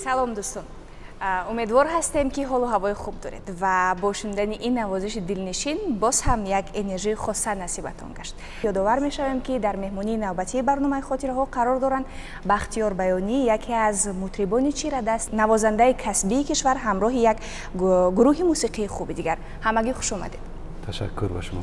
سلام دوستان، امیدوار هستیم که حال و هوای خوب دارید و با شنیدن این نوازش دلنشین باز هم یک انرژی خاصه نصیبتان گشت. یادآور می‌شویم که در مهمانی نوبتی برنامه خاطره ها قرار دارند بختیار بیانی، یکی از مطربان چیره‌دست، نوازنده کسبی کشور، همراه یک گروه موسیقی خوب دیگر. همگی خوش آمدید. تشکر با شما.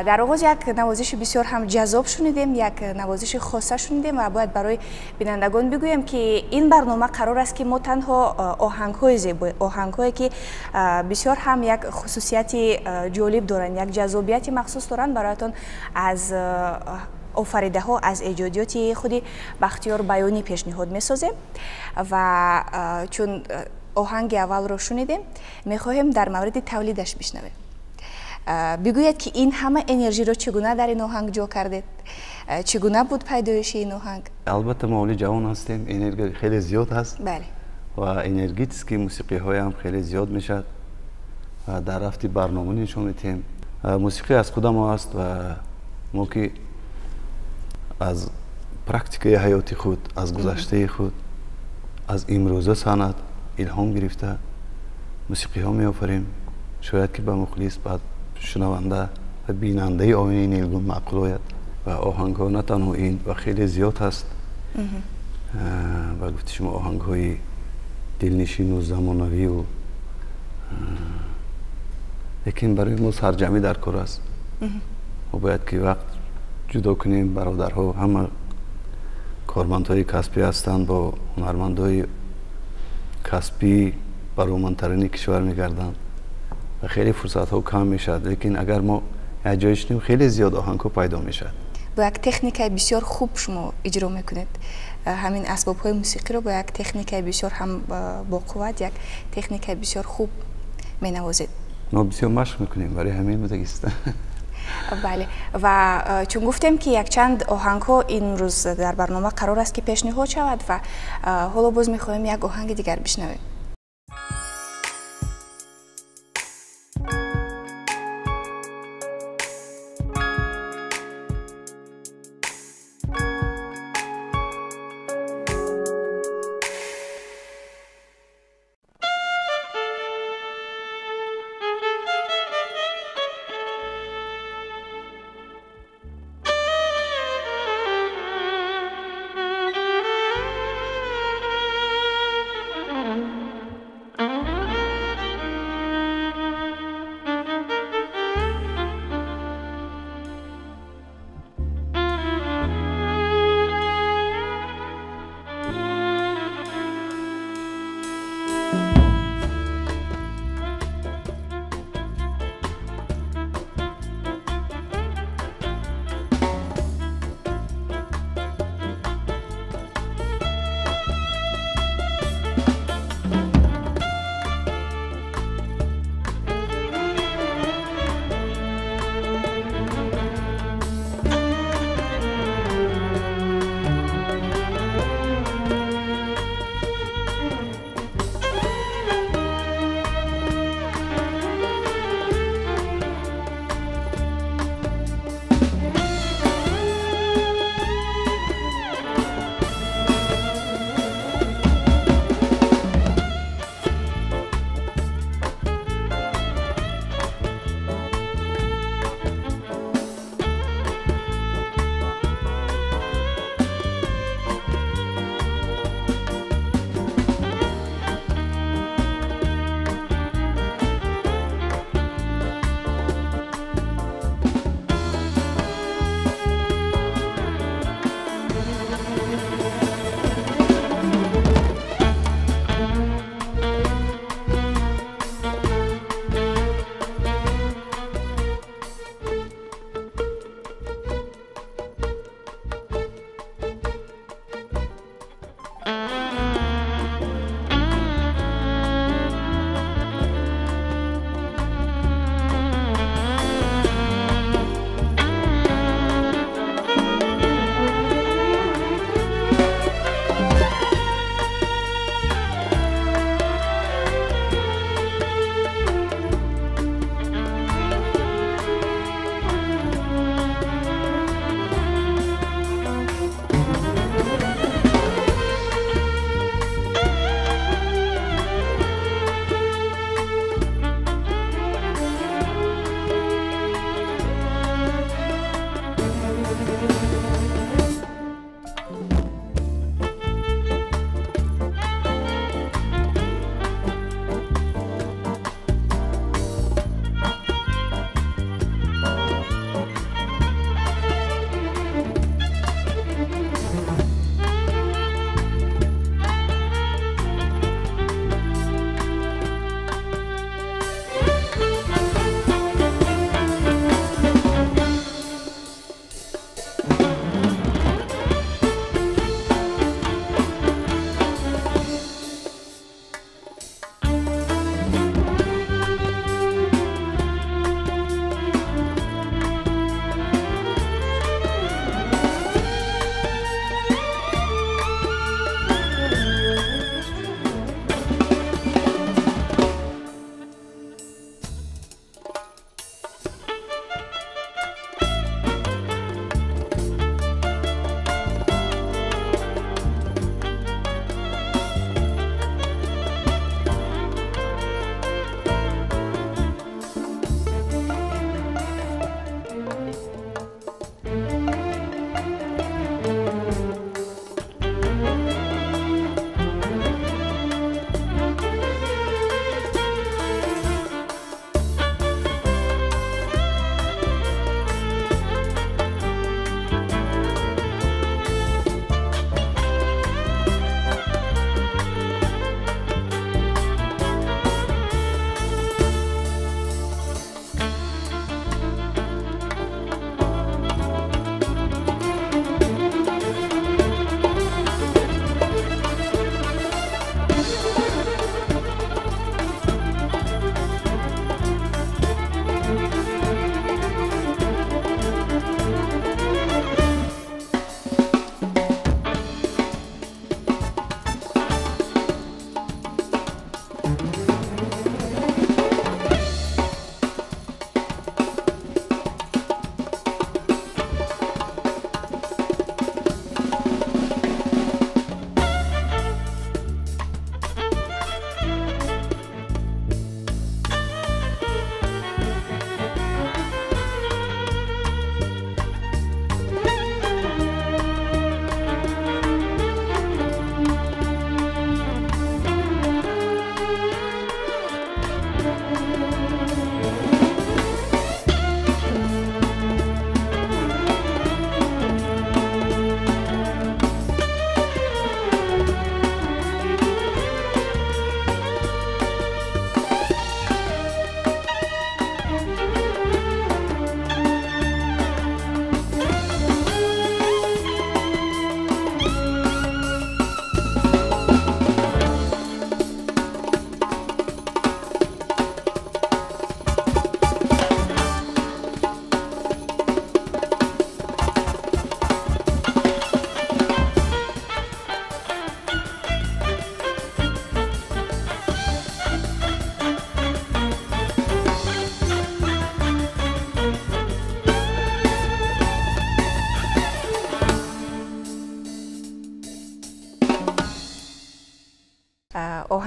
در آغاز یک نوازش بسیار هم جذاب شنیدیم، یک نوازش خاصه شنیدیم و باید برای بینندگان بگویم که این برنامه قرار است که ما تنها آهنگ‌های زیبا، آهنگ‌هایی که بسیار هم یک خصوصیت جالب دارند، یک جذابیت مخصوص دارند برایتان از آفریده ها، از ایجادیات خودی بختیار بیانی پیشنهاد می‌سازیم و چون آهنگ اول رو شنیدیم می‌خواهیم در مورد تولیدش بشنویم. بگوید که این همه انرژی رو چگونه در این آهنگ جا کردید؟ چگونه بود پیدایش این آهنگ؟ البته ما ولی جوان هستیم، انرژی خیلی زیاد هست. بله. و انرژی است که موسیقی های هم خیلی زیاد میشد و در رفتی برنامه نشون میدیم. موسیقی از خود ما است و ما که از پرکتیکه حیاتی خود، از گذشته خود، از امروزه سند الهام گرفته موسیقی ها می آفریم. شاید که به مخلص بعد شنونده و بیننده آین نیلگون معقول آید و آهنگ ها نه تنها این و خیلی زیاد هست و گفتی شما آهنگ های دلنشین و زمانوی و لیکن برای ما سرجمی در کار است و باید که وقت جدا کنیم. برادرها همه کارمندهای کسبی هستند، با هنرمندهای کسبی برومندترین کشور میگردند و خیلی فرصت ها کم میشد، لیکن اگر ما جایش نیم خیلی زیاد آهنگ ها پیدا میشد. با یک تکنیک بسیار خوب شما اجرا میکنید همین اسباب های موسیقی رو، با یک تکنیک بسیار هم با قوت، یک تکنیک بسیار خوب می نوازید. ما بسیار مشق میکنیم برای همین متگیست. بله، و چون گفتیم که یک چند آهنگ ها این روز در برنامه قرار است که پیشنهاد شود و حالا باز میخوایم یک آهنگ دیگر بشنویم.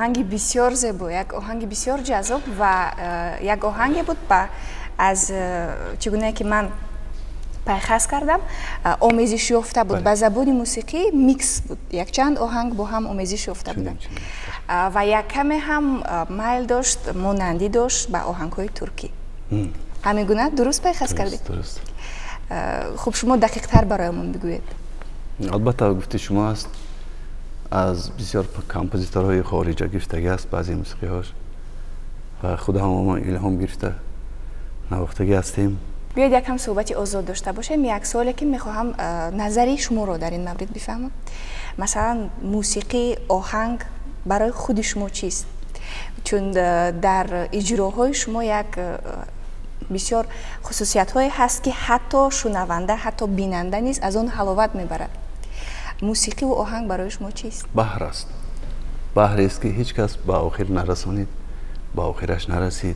آهنگ بسیار زیبا، یک آهنگ بسیار جذاب و یک آهنگ بود از چگونه که من پیخست کردم آمیزش یافته بود به زبان موسیقی میکس بود، یک چند آهنگ با هم آمیزش یافته بودن و یک کمی هم میل داشت، مانندی داشت به آهنگ‌های ترکی. همین گونه درست پیخست کردید؟ درست. خب شما دقیق تر برایمون بگویید. البته گفته شما است از بسیار کامپوزیتورهای خارجی گرفتگی است بعضی موسیقی هاش و خود هم ما الهام گرفته نواختگی هستیم. بیاید یک هم صحبت آزاد داشته باشیم. یک سوالی که میخواهم نظری شما رو در این مورد بفهمم. مثلا موسیقی آهنگ برای خود شما چیست؟ چون در اجراهای شما یک بسیار خصوصیت هایی هست که حتی شنونده حتی بیننده نیست از آن حلاوت میبرد. موسیقی و آهنگ برای شما چیست؟ بحر است. بحری است که هیچ کس به آخر نرسانید، به آخرش نرسید.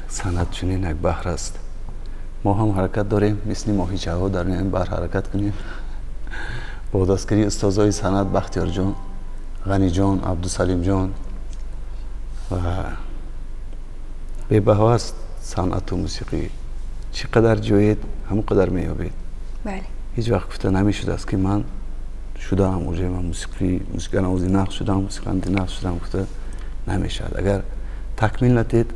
سند چنین یک بحر است. ما هم حرکت داریم مثل ماهیچه ها در این بحر حرکت کنیم. با دستگیری استادای سند بختیار جان، غنی جان، عبدالسلیم جان و به‌بها است صنعت و موسیقی. چقدر جوید همونقدر می‌یابید. بله. هیچ وقت گفته نمی‌شد است که من شدم اوجه من موسیقی نقش شدم، موسیقی نقش شدم، گفته نمی‌شد. اگر تکمیل ندید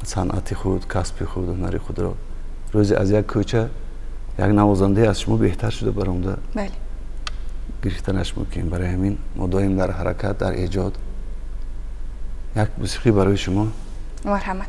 صنعت خود، کسب خود، هنر خود را روزی از یک کوچه یک نوازنده از شما بهتر شده برآمده. بله. گرفتنش ممکن. برای همین ما دائم در حرکت، در ایجاد. یک موسیقی برای شما. مرحمت.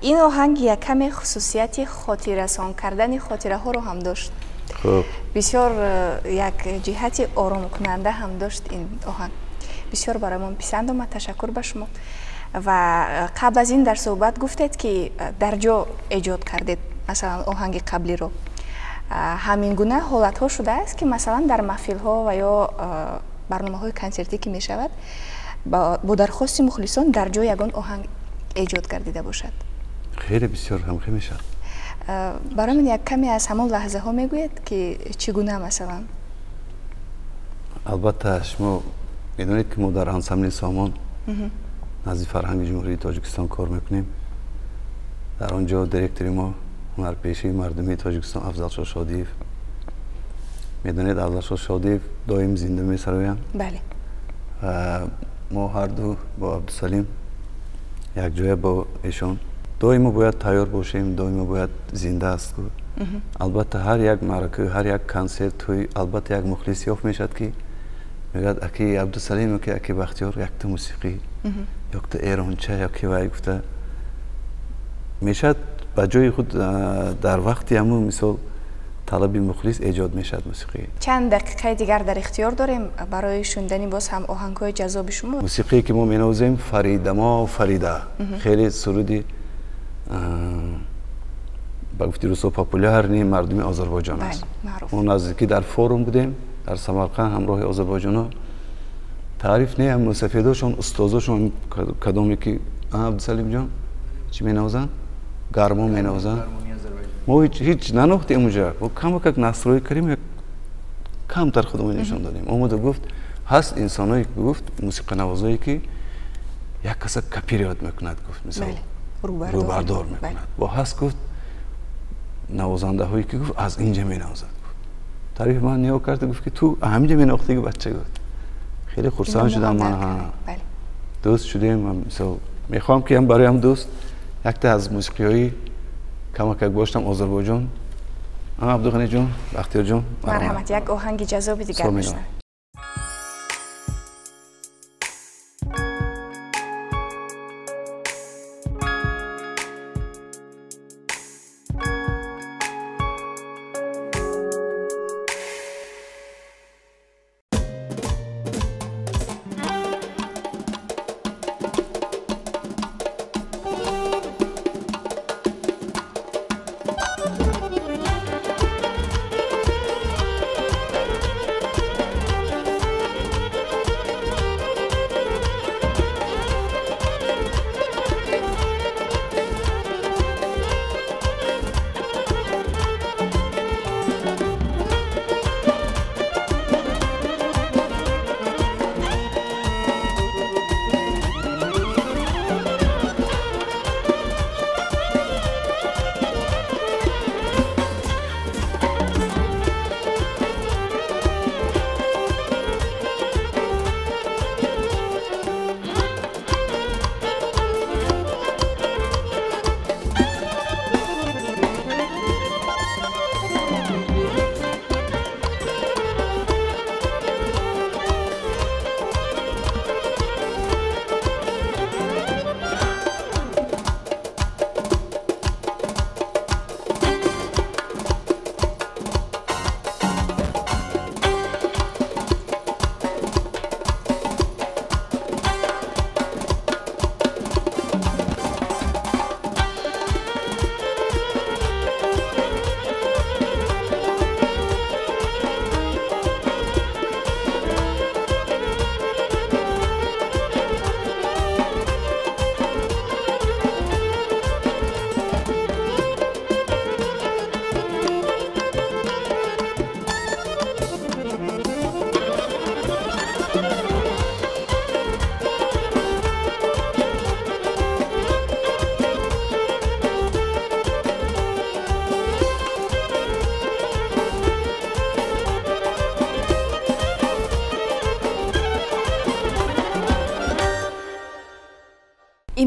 این آهنگ یک کمی خصوصیت خاطررسان کردن خاطره ها رو هم داشت. خب بسیار یک جهت آرام کننده هم داشت این آهنگ. بسیار برای من پسند آمد. تشکر به شما. و قبل از این در صحبت گفتید که در جا ایجاد کردید مثلا آهنگ قبلی رو. همین گونه حالت ها شده است که مثلا در محفل ها و یا برنامه های کنسرتی که می شود با درخواست مخلصان در جا یگان آهنگ ایجاد کردیده باشد. خیلی بسیار هم خیلی میشه. برای من یک کمی از همون لحظه ها میگوید که چگونه مثلا؟ البته شما میدونید که ما در انسمبل سامان نزد فرهنگ جمهوری تاجیکستان کار میکنیم. در آنجا دیرکتوری ما هنرپیشه مردمی تاجیکستان افضل شادیف. میدونید افضل شادیف دائم زنده میسرویم. بله. و ما هر دو با عبدالسلیم یک جای با ایشان دائما باید تیار باشیم، دائما باید زنده است. البته هر یک معرکه، هر یک کنسرت توی البته یک مخلص یافت میشد که میگد اکی عبدالسلیم که اکی بختیار یک تا موسیقی یک تا ایرانچه یا که وای گفته میشد به جای خود در وقتی همون مثال طلبی مخلص ایجاد میشد موسیقی. چند دقیقه دیگر در اختیار داریم برای شنیدن باز هم آهنگ‌های جذاب شما. موسیقی که ما مینوازیم فریدما فریده خیلی سرودی با گفتی روسو پاپولار نی مردمی آذربایجان است. ما نزدیکی در فوروم بودیم در سمرقند همراه آذربایجانا. تعریف نه هم سفیداشون استاداشون کدومی که عبدالسلیم جان چی مینوازن؟ گرما مینوازن. ما هیچ نناختیم اونجا. و کم که نصرای کریم کم تر خودمون نشان دادیم. اومد گفت هست انسانایی که گفت موسیقی نوازایی که یک کس کپیر یاد میکند گفت مثلا روبردار میکند. و هست گفت نوازنده هایی که گفت از اینجا می نوازد. تعریف من نیا کرد گفت که تو همینجا می نوختی که بچه گفت. خیلی خرسان شدم من. دوست شدیم. مثلا میخوام که هم برای هم دوست یک تا از موسیقی هایی کمک باشتم آذربایجان. عبدالغنی جان، بختیار جان. مرحمت. یک آهنگ جذاب دیگر بشنویم.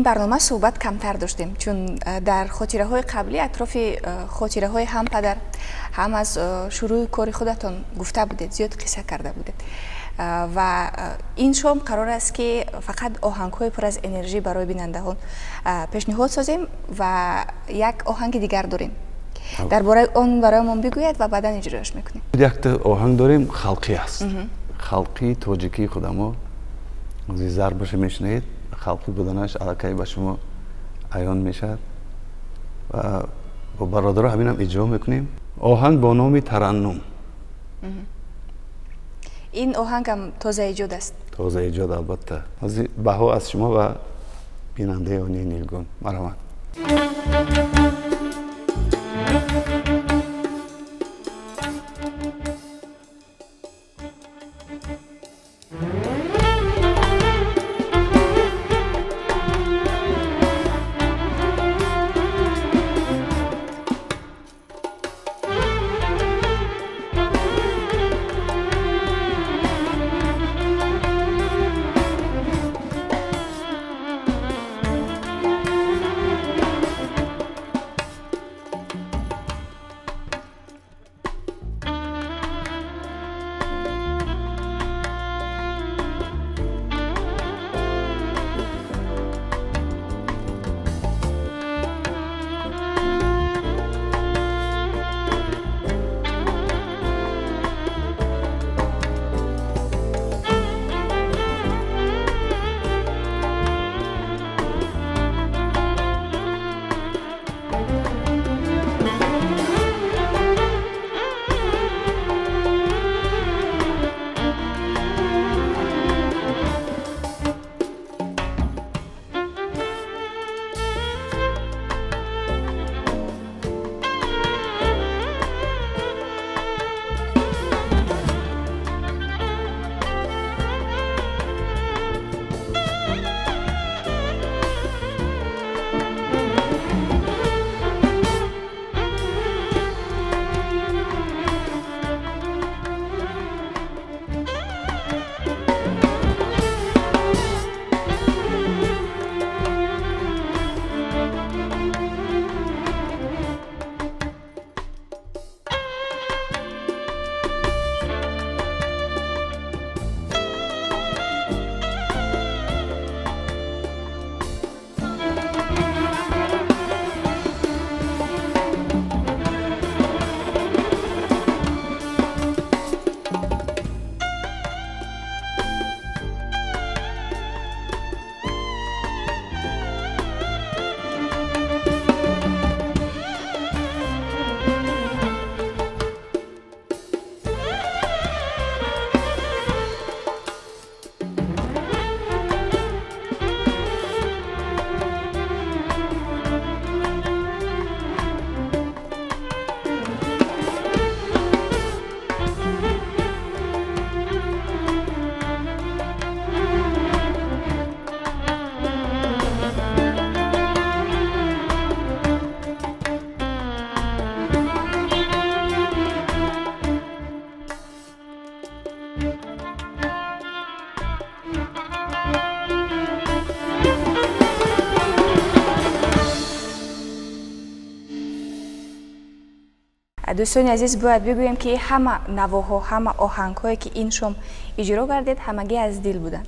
برنامه صحبت کمتر داشتیم، چون در خاطره های قبلی اطراف خاطره های هم پدر هم از شروع کار خودتان گفته بودید، زیاد قصه کرده بودید و این شام قرار است که فقط آهنگ های پر از انرژی برای بینندگان پیشنهاد سازیم و یک آهنگ دیگر داریم. درباره اون برای ما بگوید و بعدا اجراش میکنیم. یک آهنگ داریم خلقی است. خلقی تاجیکی خودمو زیزر باشه میشنید. خلقی بودنش علاقه به شما عیان میشد و با برادرها همین اجرا میکنیم. آهنگ با نام ترنم. این آهنگ هم تازه ایجاد است. تازه ایجاد البته. از بها از شما و بیننده آنی نیلگون. مرحمت. دوستان عزیز باید بگویم که همه نواها همه آهنگ‌هایی که این شام اجرا گردید همگی از دل بودن،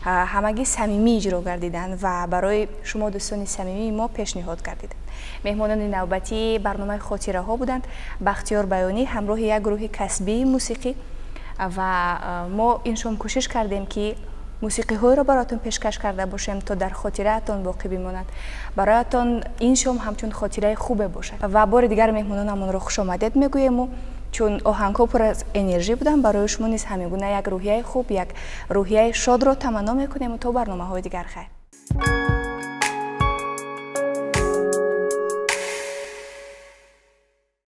همگی صمیمی اجرا گردیدن و برای شما دوستان صمیمی ما پیشنهاد کردید. مهمانان نوبتی برنامه خاطره ها بودند، بختیار بیانی همراه یک گروه کسبی موسیقی و ما این شام کوشش کردیم که موسیقی های را براتون پیشکش کرده باشیم تا در خاطرهتان باقی بماند، برایتان این شام همچون خاطره خوبه باشه. و بار دیگر مهمانانمون را خوش آمدید میگویم، چون آهنگ ها پر از انرژی بودن، برای شما نیز همیگونه یک روحیه خوب، یک روحیه شاد را تمنا میکنیم. تا برنامه های دیگر خیر.